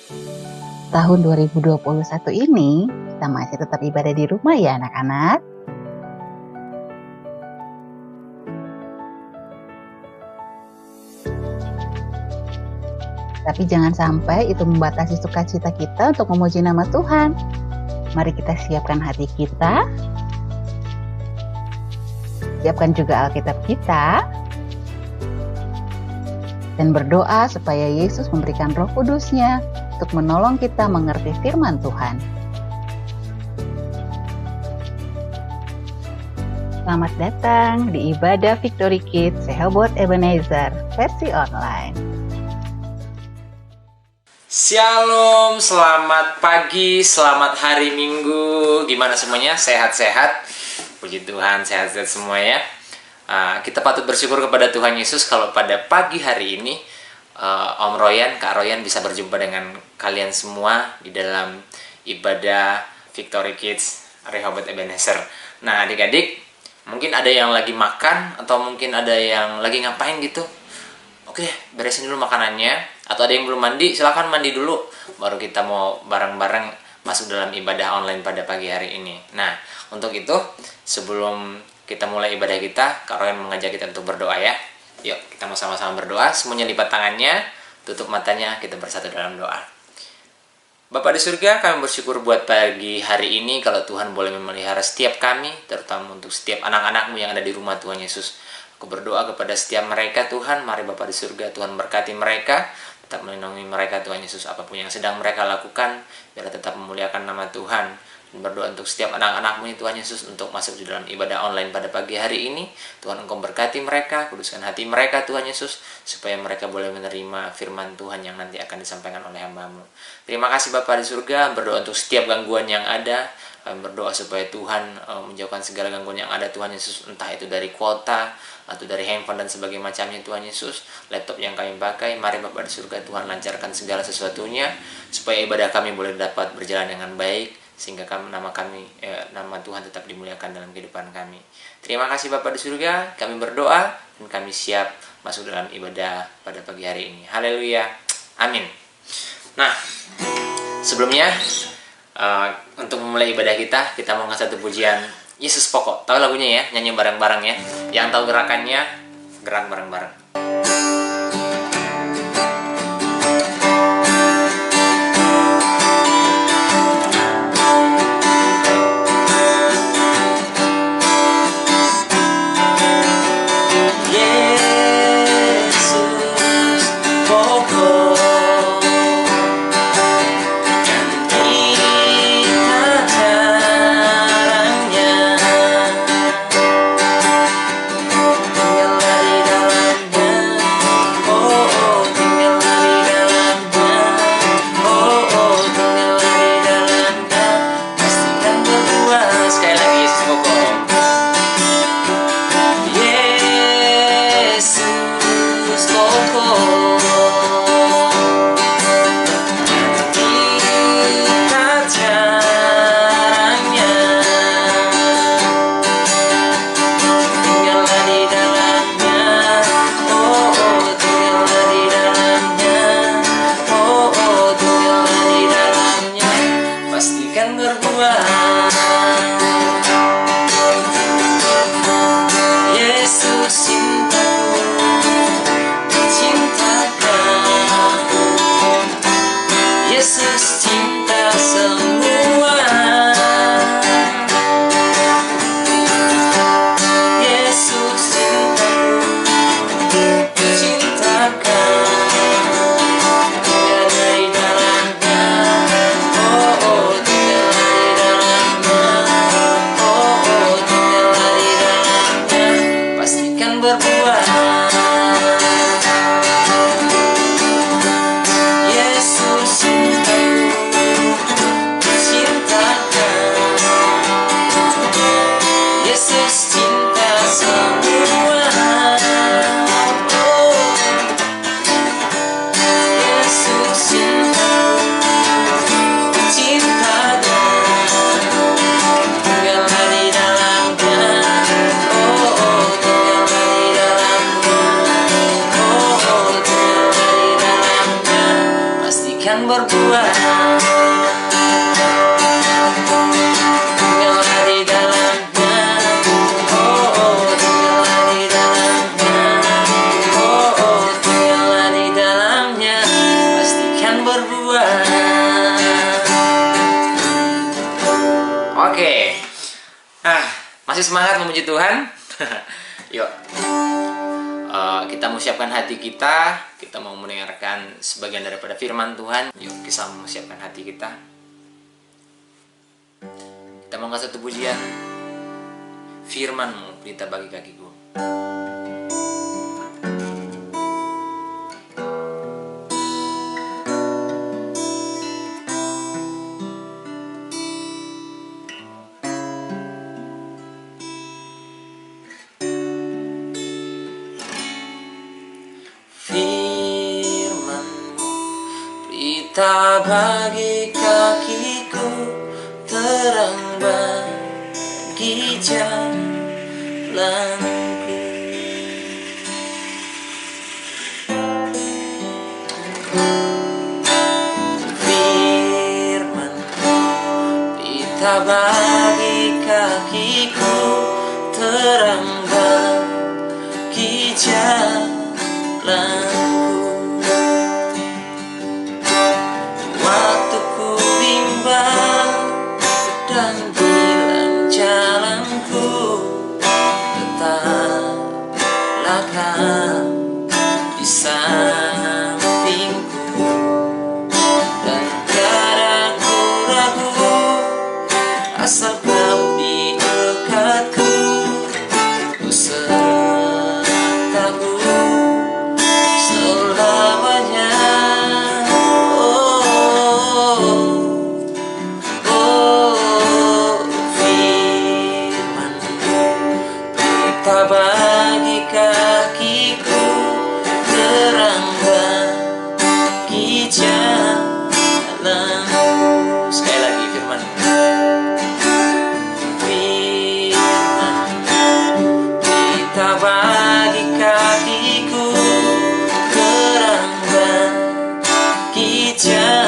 Tahun 2021 ini, kita masih tetap ibadah di rumah ya anak-anak. Tapi jangan sampai itu membatasi sukacita kita untuk memuji nama Tuhan. Mari kita siapkan hati kita, siapkan juga Alkitab kita, dan berdoa supaya Yesus memberikan Roh Kudus-Nya untuk menolong kita mengerti firman Tuhan. Selamat datang di ibadah Victory Kids Rehoboth Ebenezer versi online. Shalom, selamat pagi, selamat hari Minggu. Gimana semuanya? Sehat-sehat? Puji Tuhan, sehat-sehat semua ya. Kita patut bersyukur kepada Tuhan Yesus kalau pada pagi hari ini Om Royan, Kak Royan bisa berjumpa dengan kalian semua di dalam ibadah Victory Kids Rehoboth Ebenezer. Nah, adik-adik, mungkin ada yang lagi makan atau mungkin ada yang lagi ngapain gitu. Oke, beresin dulu makanannya. Atau ada yang belum mandi, silakan mandi dulu. Baru kita mau bareng-bareng masuk dalam ibadah online pada pagi hari ini. Nah, untuk itu, sebelum kita mulai ibadah kita, Kak Royan mengajak kita untuk berdoa ya. Yuk, kita mau sama-sama berdoa. Semuanya lipat tangannya, tutup matanya, kita bersatu dalam doa. Bapa di surga, kami bersyukur buat pagi hari ini kalau Tuhan boleh memelihara setiap kami, terutama untuk setiap anak-anak-Mu yang ada di rumah Tuhan Yesus. Aku berdoa kepada setiap mereka Tuhan, mari Bapa di surga, Tuhan berkati mereka, tetap melindungi mereka Tuhan Yesus, apapun yang sedang mereka lakukan, biar tetap memuliakan nama Tuhan. Dan berdoa untuk setiap anak-anak-Mu Tuhan Yesus untuk masuk di dalam ibadah online pada pagi hari ini. Tuhan Engkau berkati mereka, kuduskan hati mereka Tuhan Yesus, supaya mereka boleh menerima firman Tuhan yang nanti akan disampaikan oleh hamba-Mu. Terima kasih Bapa di surga, berdoa untuk setiap gangguan yang ada. Kami berdoa supaya Tuhan menjauhkan segala gangguan yang ada Tuhan Yesus, entah itu dari kuota atau dari handphone dan sebagainya macamnya Tuhan Yesus, laptop yang kami pakai. Mari Bapa di surga, Tuhan lancarkan segala sesuatunya supaya ibadah kami boleh dapat berjalan dengan baik, sehingga nama Tuhan tetap dimuliakan dalam kehidupan kami. Terima kasih Bapa di surga, kami berdoa dan kami siap masuk dalam ibadah pada pagi hari ini. Haleluya, amin. Nah, sebelumnya untuk memulai ibadah kita mau ngasih satu pujian Yesus Pokok. Tahu lagunya ya? Nyanyi bareng-bareng ya. Yang tahu gerakannya, gerak bareng-bareng. pastikan berbuah. Tinggallah di dalamnya, oh oh, tinggallah di dalamnya, oh oh, tinggallah di dalamnya, pastikan berbuah. Oke, masih semangat memuji Tuhan? Yuk, kita mau siapkan hati kita mau mendengarkan sebagian daripada firman Tuhan. Yuk, kita mau siapkan hati kita. Kita mau angkat satu pujian. Firman-Mu pelita bagi kakiku. Pelita bagi kakiku, terang bagi jalanku. Firman, pelita bagi kakiku, terang bagi jalanku. Dan hilang jalanku, tetaplah Kau di sampingku, dan tiada ku ragu asal Kau di dekatku, ku sertaku selamanya. Bagi kakiku, terang bagi jalanku. Sekali lagi firman. Firman, pelita bagi kakiku, terang bagi jalanku.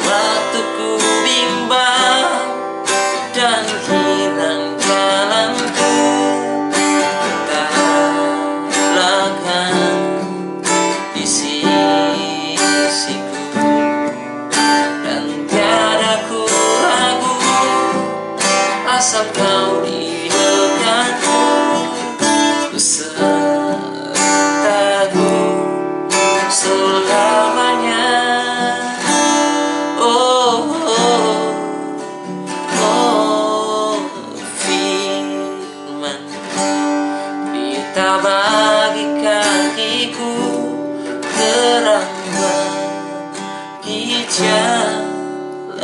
Waktu ku bimbang dan hilang jalanku, tetaplah Kau di sisiku, dan tiada ku ragu asal Kau di dekatku, ku sertaku selamanya. Pelita bagi kakiku, terang bagi jalanku,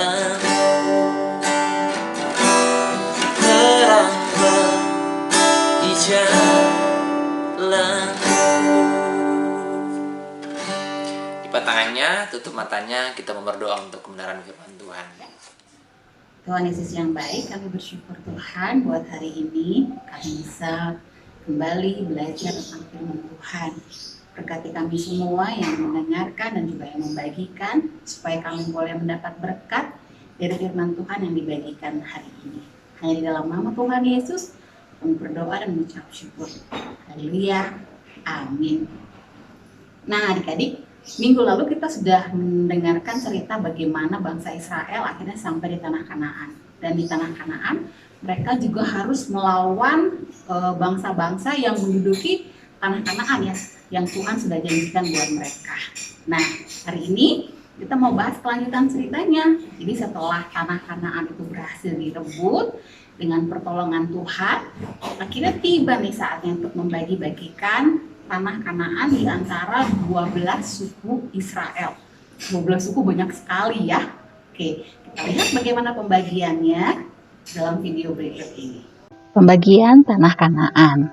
terang bagi jalanku. Lipat tangannya, tutup matanya, kita berdoa untuk kebenaran firman Tuhan. Tuhan Yesus yang baik, kami bersyukur Tuhan buat hari ini kami bisa kembali belajar tentang firman Tuhan. Berkati kami semua yang mendengarkan dan juga yang membagikan, supaya kami boleh mendapat berkat dari firman Tuhan yang dibagikan hari ini. Hanya di dalam nama Tuhan Yesus kami berdoa dan mengucap syukur. Haleluya, amin. Nah adik-adik, minggu lalu kita sudah mendengarkan cerita bagaimana bangsa Israel akhirnya sampai di tanah Kanaan. Dan di tanah Kanaan mereka juga harus melawan bangsa-bangsa yang menduduki tanah Kanaan ya, yang Tuhan sudah janjikan buat mereka. Nah hari ini kita mau bahas kelanjutan ceritanya. Jadi setelah tanah Kanaan itu berhasil direbut dengan pertolongan Tuhan, akhirnya tiba nih saatnya untuk membagi-bagikan tanah Kanaan di antara 12 suku Israel. 12 suku banyak sekali ya. Oke, kita lihat bagaimana pembagiannya dalam video berikut ini. Pembagian tanah Kanaan.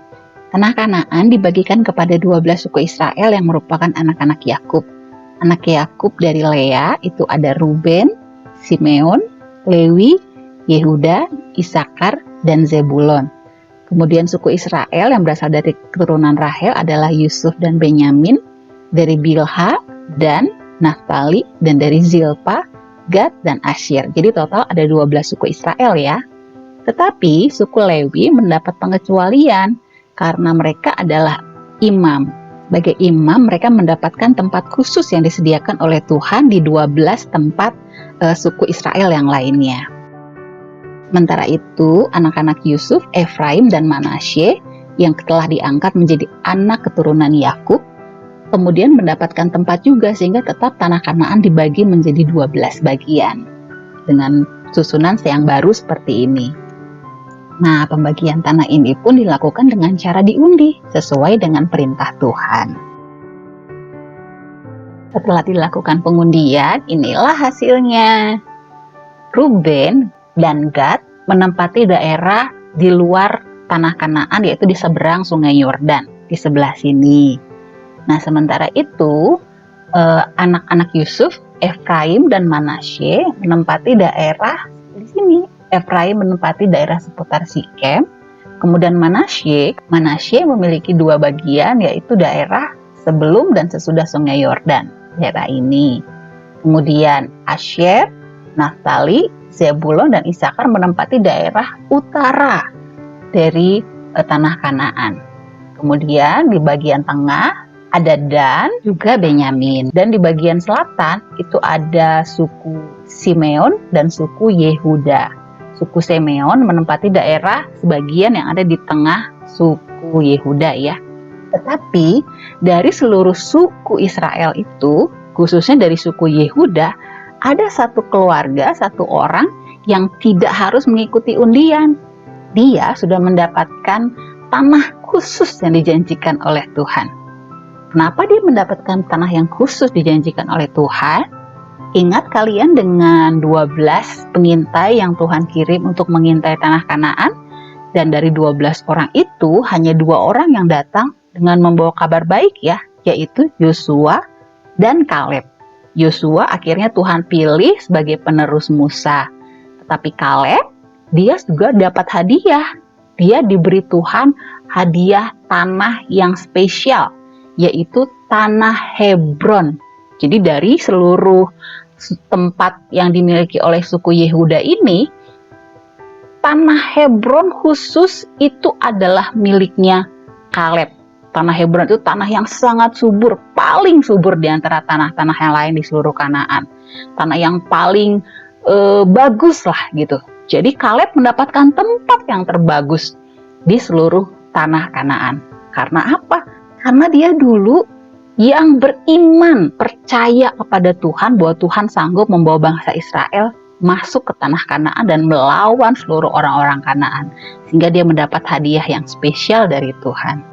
Tanah Kanaan dibagikan kepada 12 suku Israel yang merupakan anak-anak Yakub. Anak Yakub dari Lea itu ada Ruben, Simeon, Lewi, Yehuda, Isakar, dan Zebulon. Kemudian suku Israel yang berasal dari keturunan Rahel adalah Yusuf dan Benyamin, dari Bilha dan Naftali, dan dari Zilpa, Gad, dan Asyir. Jadi total ada 12 suku Israel ya. Tetapi suku Lewi mendapat pengecualian karena mereka adalah imam. Sebagai imam, mereka mendapatkan tempat khusus yang disediakan oleh Tuhan di 12 tempat suku Israel yang lainnya. Sementara itu, anak-anak Yusuf, Efraim, dan Manasye yang telah diangkat menjadi anak keturunan Yakub, kemudian mendapatkan tempat juga sehingga tetap tanah Kanaan dibagi menjadi 12 bagian dengan susunan yang baru seperti ini. Nah, pembagian tanah ini pun dilakukan dengan cara diundi sesuai dengan perintah Tuhan. Setelah dilakukan pengundian, inilah hasilnya. Ruben dan Gad menempati daerah di luar tanah Kanaan, yaitu di seberang sungai Yordan, di sebelah sini. Nah, sementara itu, anak-anak Yusuf, Efraim dan Manasye menempati daerah di sini. Efraim menempati daerah seputar Sikem. Kemudian Manasye memiliki 2 bagian, yaitu daerah sebelum dan sesudah sungai Yordan, daerah ini. Kemudian Asyir, Naftali, Zebulon, dan Isakar menempati daerah utara dari tanah Kanaan. Kemudian di bagian tengah ada Dan, juga Benyamin. Dan di bagian selatan itu ada suku Simeon dan suku Yehuda. Suku Simeon menempati daerah sebagian yang ada di tengah suku Yehuda ya. Tetapi dari seluruh suku Israel itu, khususnya dari suku Yehuda, ada satu keluarga, satu orang yang tidak harus mengikuti undian. Dia sudah mendapatkan tanah khusus yang dijanjikan oleh Tuhan. Kenapa dia mendapatkan tanah yang khusus dijanjikan oleh Tuhan? Ingat kalian dengan 12 pengintai yang Tuhan kirim untuk mengintai tanah Kanaan? Dan dari 12 orang itu, hanya 2 orang yang datang dengan membawa kabar baik ya, yaitu Yosua dan Kaleb. Yosua akhirnya Tuhan pilih sebagai penerus Musa. Tetapi Kaleb, dia juga dapat hadiah. Dia diberi Tuhan hadiah tanah yang spesial, yaitu tanah Hebron. Jadi dari seluruh tempat yang dimiliki oleh suku Yehuda ini, tanah Hebron khusus itu adalah miliknya Kaleb. Tanah Hebron itu tanah yang sangat subur, paling subur di antara tanah-tanah yang lain di seluruh Kanaan. Tanah yang paling bagus lah gitu. Jadi Kaleb mendapatkan tempat yang terbagus di seluruh tanah Kanaan. Karena apa? Karena dia dulu yang beriman, percaya kepada Tuhan bahwa Tuhan sanggup membawa bangsa Israel masuk ke tanah Kanaan dan melawan seluruh orang-orang Kanaan. Sehingga dia mendapat hadiah yang spesial dari Tuhan.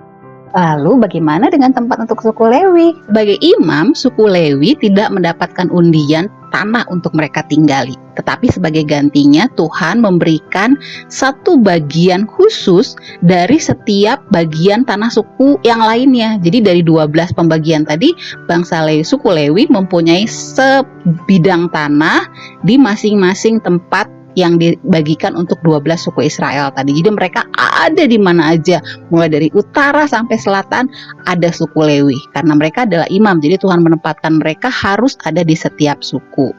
Lalu bagaimana dengan tempat untuk suku Lewi? Sebagai imam, suku Lewi tidak mendapatkan undian tanah untuk mereka tinggali. Tetapi sebagai gantinya Tuhan memberikan satu bagian khusus dari setiap bagian tanah suku yang lainnya. Jadi dari 12 pembagian tadi, bangsa Lewi, suku Lewi mempunyai sebidang tanah di masing-masing tempat yang dibagikan untuk 12 suku Israel tadi. Jadi mereka ada di mana aja, mulai dari utara sampai selatan ada suku Lewi. Karena mereka adalah imam, jadi Tuhan menempatkan mereka harus ada di setiap suku.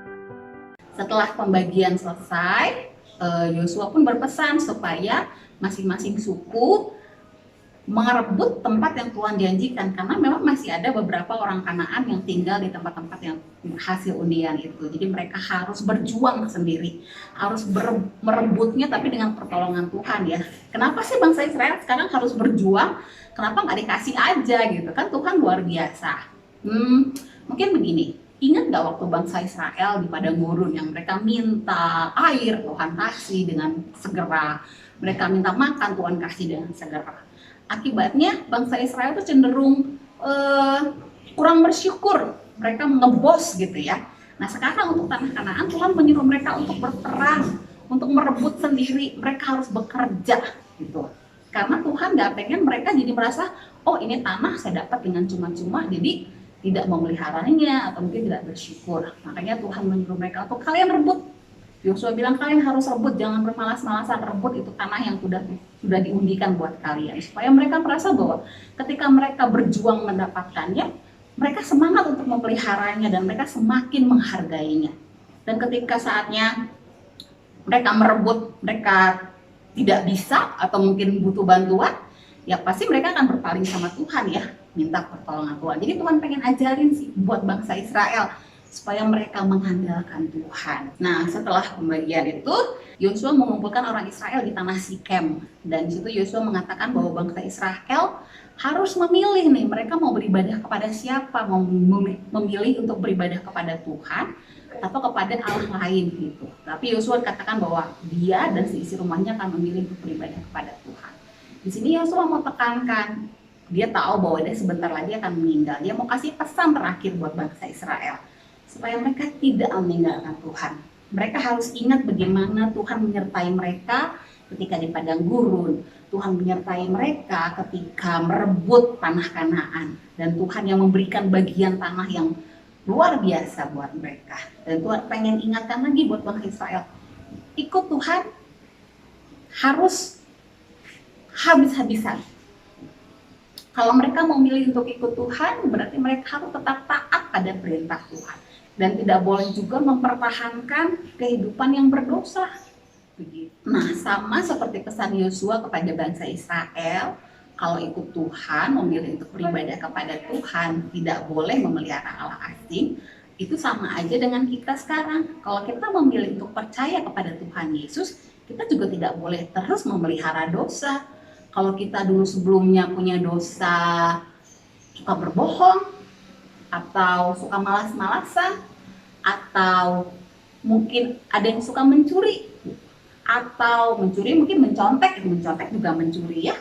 Setelah pembagian selesai, Yosua pun berpesan supaya masing-masing suku merebut tempat yang Tuhan janjikan, karena memang masih ada beberapa orang Kanaan yang tinggal di tempat-tempat yang hasil undian itu. Jadi mereka harus berjuang sendiri, harus merebutnya, tapi dengan pertolongan Tuhan ya. Kenapa sih bangsa Israel sekarang harus berjuang? Kenapa nggak dikasih aja gitu kan? Tuhan luar biasa. Mungkin begini, ingat nggak waktu bangsa Israel di padang gurun yang mereka minta air, Tuhan kasih dengan segera. Mereka minta makan, Tuhan kasih dengan segera. Akibatnya bangsa Israel itu cenderung kurang bersyukur, mereka ngebos gitu ya. Nah sekarang untuk tanah Kanaan, Tuhan menyuruh mereka untuk berperang, untuk merebut sendiri. Mereka harus bekerja gitu. Karena Tuhan nggak pengen mereka jadi merasa, oh ini tanah saya dapat dengan cuma-cuma, jadi tidak memeliharanya atau mungkin tidak bersyukur. Makanya Tuhan menyuruh mereka untuk kalian rebut Yosua bilang kalian harus rebut, jangan bermalas-malasan, rebut itu tanah yang sudah diundikan buat kalian, supaya mereka merasa bahwa ketika mereka berjuang mendapatkannya, mereka semangat untuk memeliharanya dan mereka semakin menghargainya. Dan ketika saatnya mereka merebut, mereka tidak bisa atau mungkin butuh bantuan, ya pasti mereka akan berpaling sama Tuhan ya, minta pertolongan Tuhan. Jadi Tuhan pengen ajarin sih buat bangsa Israel supaya mereka mengandalkan Tuhan. Nah, setelah pembagian itu, Yosua mengumpulkan orang Israel di tanah Sikem, dan di situ Yosua mengatakan bahwa bangsa Israel harus memilih nih, mereka mau beribadah kepada siapa, mau memilih untuk beribadah kepada Tuhan atau kepada Allah lain gitu. Tapi Yosua katakan bahwa dia dan seisi rumahnya akan memilih untuk beribadah kepada Tuhan. Di sini Yosua mau tekankan, dia tahu bahwa dia sebentar lagi akan meninggal. Dia mau kasih pesan terakhir buat bangsa Israel supaya mereka tidak meninggalkan Tuhan. Mereka harus ingat bagaimana Tuhan menyertai mereka ketika di padang gurun. Tuhan menyertai mereka ketika merebut tanah Kanaan. Dan Tuhan yang memberikan bagian tanah yang luar biasa buat mereka. Dan Tuhan pengen ingatkan lagi buat bangsa Israel, ikut Tuhan harus habis-habisan. Kalau mereka mau milih untuk ikut Tuhan, berarti mereka harus tetap taat pada perintah Tuhan. Dan tidak boleh juga mempertahankan kehidupan yang berdosa. Begitu. Nah, sama seperti pesan Yosua kepada bangsa Israel, kalau ikut Tuhan, memilih untuk beribadah kepada Tuhan, tidak boleh memelihara Allah asing, itu sama aja dengan kita sekarang. Kalau kita memilih untuk percaya kepada Tuhan Yesus, kita juga tidak boleh terus memelihara dosa. Kalau kita dulu sebelumnya punya dosa, suka berbohong, atau suka malas-malasan, atau mungkin ada yang suka mencuri, atau mencuri mungkin mencontek juga mencuri ya,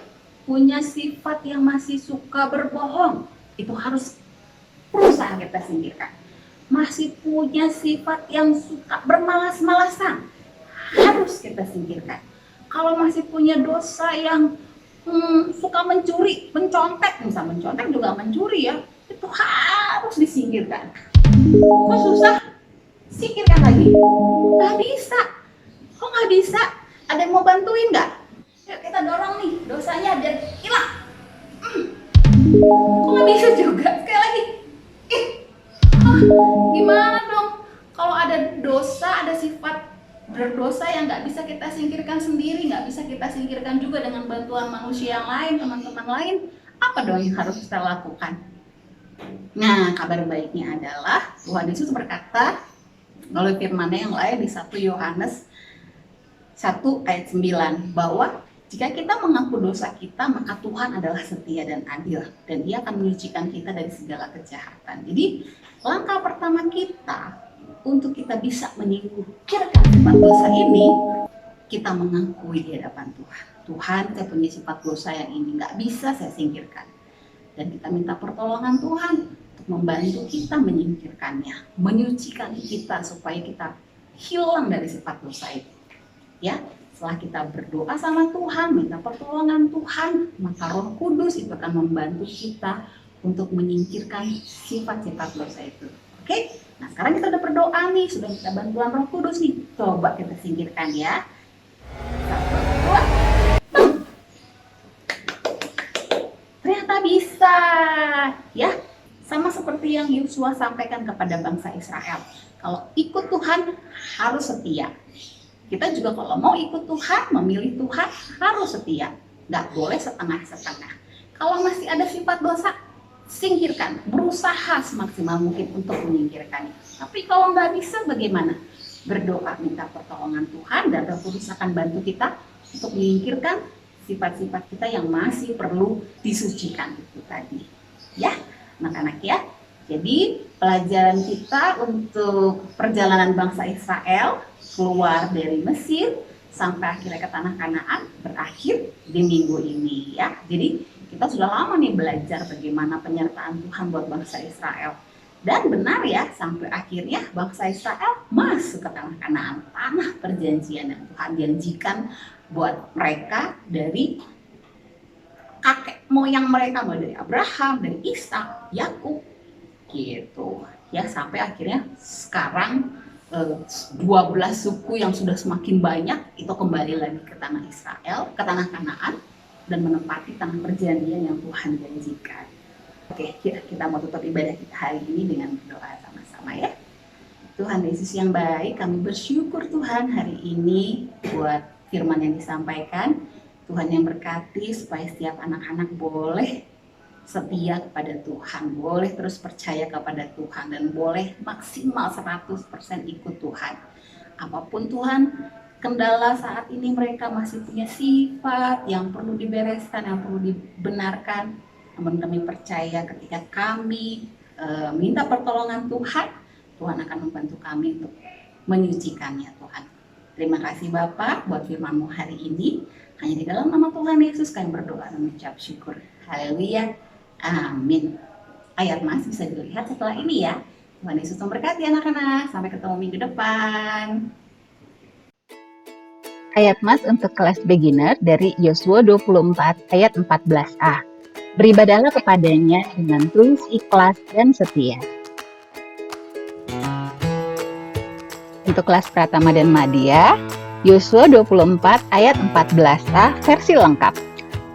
punya sifat yang masih suka berbohong, itu harus berusaha kita singkirkan. Masih punya sifat yang suka bermalas-malasan, harus kita singkirkan. Kalau masih punya dosa yang suka mencuri, mencontek, misalnya mencontek juga mencuri ya, itu harus disingkirkan. Kok susah? Singkirkan lagi. Nggak bisa. Kok nggak bisa? Ada yang mau bantuin nggak? Yuk kita dorong nih dosanya biar hilang. Kok nggak bisa juga? Sekali lagi. Gimana dong? Kalau ada dosa, ada sifat berdosa yang nggak bisa kita singkirkan sendiri, nggak bisa kita singkirkan juga dengan bantuan manusia yang lain, teman-teman lain, apa dong yang harus kita lakukan? Nah, kabar baiknya adalah Tuhan Yesus berkata melalui firman-Nya yang lain di 1 Yohanes 1 ayat 9 bahwa jika kita mengaku dosa kita, maka Tuhan adalah setia dan adil dan Dia akan menyucikan kita dari segala kejahatan. Jadi, langkah pertama kita untuk kita bisa menyingkirkan sifat dosa ini, kita mengakui di hadapan Tuhan. Tuhan, saya punya sifat dosa yang ini nggak bisa saya singkirkan. Dan kita minta pertolongan Tuhan untuk membantu kita menyingkirkannya, menyucikan kita supaya kita hilang dari sifat dosa itu. Ya, setelah kita berdoa sama Tuhan, minta pertolongan Tuhan, maka Roh Kudus itu akan membantu kita untuk menyingkirkan sifat-sifat dosa itu. Oke? Nah, sekarang kita udah berdoa nih, sudah minta bantuan Roh Kudus nih. Coba kita singkirkan ya. 1, 2, ternyata bisa. Ya, sama seperti yang Yosua sampaikan kepada bangsa Israel. Kalau ikut Tuhan harus setia. Kita juga kalau mau ikut Tuhan, memilih Tuhan harus setia. Nggak boleh setengah-setengah. Kalau masih ada sifat dosa, singkirkan. Berusaha semaksimal mungkin untuk menyingkirkannya. Tapi kalau nggak bisa bagaimana? Berdoa minta pertolongan Tuhan dan Roh Kudus akan bantu kita untuk menyingkirkan sifat-sifat kita yang masih perlu disucikan itu tadi. Ya, anak-anak ya. Jadi pelajaran kita untuk perjalanan bangsa Israel keluar dari Mesir sampai akhirnya ke tanah Kanaan berakhir di minggu ini ya. Jadi kita sudah lama nih belajar bagaimana penyertaan Tuhan buat bangsa Israel. Dan benar ya, sampai akhirnya bangsa Israel masuk ke tanah Kanaan, tanah perjanjian yang Tuhan janjikan buat mereka dari kakek moyang mereka, mulai dari Abraham, dari Ishak, Yakub gitu. Ya, sampai akhirnya sekarang 12 suku yang sudah semakin banyak itu kembali lagi ke tanah Israel, ke tanah Kanaan, dan menempati tanah perjanjian yang Tuhan janjikan. Oke, kita mau tutup ibadah kita hari ini dengan berdoa sama-sama ya. Tuhan Yesus yang baik, kami bersyukur Tuhan hari ini buat firman yang disampaikan. Tuhan yang berkati supaya setiap anak-anak boleh setia kepada Tuhan, boleh terus percaya kepada Tuhan, dan boleh maksimal 100% ikut Tuhan. Apapun Tuhan, kendala saat ini mereka masih punya sifat yang perlu dibereskan, yang perlu dibenarkan. Namun kami percaya ketika kami minta pertolongan Tuhan, Tuhan akan membantu kami untuk menyucikannya Tuhan. Terima kasih Bapak buat firman-Mu hari ini. Hanya di dalam nama Tuhan Yesus kami berdoa dan mengucap syukur. Haleluya. Amin. Ayat Mas bisa dilihat setelah ini ya. Tuhan Yesus memberkati anak-anak. Sampai ketemu minggu depan. Ayat Mas untuk kelas beginner dari Yosua 24 ayat 14a. Beribadahlah kepadanya dengan tulus ikhlas dan setia. Untuk kelas Pratama dan Madya, Yosua 24 ayat 14a versi lengkap.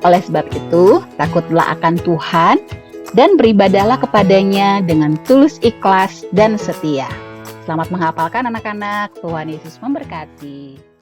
Oleh sebab itu, takutlah akan Tuhan dan beribadahlah kepadanya dengan tulus ikhlas dan setia. Selamat menghafalkan anak-anak. Tuhan Yesus memberkati.